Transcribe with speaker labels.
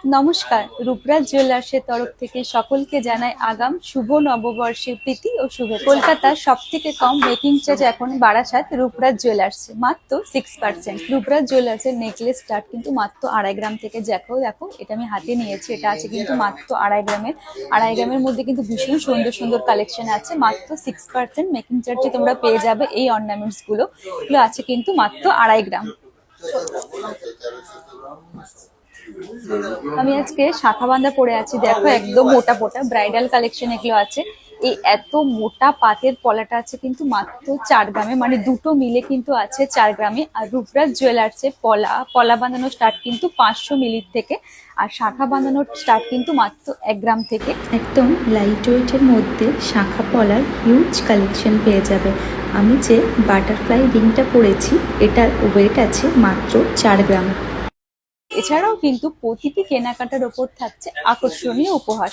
Speaker 1: নমস্কার, রূপরাজ জুয়েলার্সের তরফ থেকে সকলকে জানাই আগাম শুভ নববর্ষের প্রীতি ও শুভেচ্ছা। কলকাতার সব থেকে কম মেকিং চার্জ এখন বারাসাত রূপরাজ জুয়েলার্স, মাত্র 6%। রূপরাজ জুয়েলার্সের নেকলেস স্টার্ট কিন্তু মাত্র 2.5 গ্রাম থেকে। দেখো এটা আমি হাতে নিয়েছি, এটা আছে কিন্তু মাত্র 2.5 গ্রামের। 2.5 গ্রামের মধ্যে কিন্তু ভীষণ সুন্দর সুন্দর কালেকশন আছে। মাত্র 6% মেকিং চার্জে তোমরা পেয়ে যাবে এই অর্নামেন্টস গুলো আছে কিন্তু মাত্র 2.5 গ্রাম। আমি আজকে শাখা বাঁধা পরে আছি, দেখো একদম মোটা মোটা ব্রাইডাল কালেকশন এগুলো আছে। এই এত মোটা পাতের পলাটা আছে কিন্তু মাত্র 4 গ্রামে, মানে দুটো মিলে কিন্তু আছে 4 গ্রামে। আর রূপরাজ জুয়েলার্সে পলা বাঁধানোর স্টার্ট কিন্তু 500 মিলির থেকে, আর শাখা বাঁধানোর স্টার্ট কিন্তু মাত্র 1 গ্রাম থেকে। একদম লাইট ওয়েটের মধ্যে শাখা পলার হিউজ কালেকশন পেয়ে যাবে। আমি যে বাটারফ্লাই রিংটা পরেছি এটার ওয়েট আছে মাত্র 4 গ্রাম। এছাড়াও কিন্তু প্রতিটি কেনাকাটার ওপর থাকছে আকর্ষণীয় উপহার।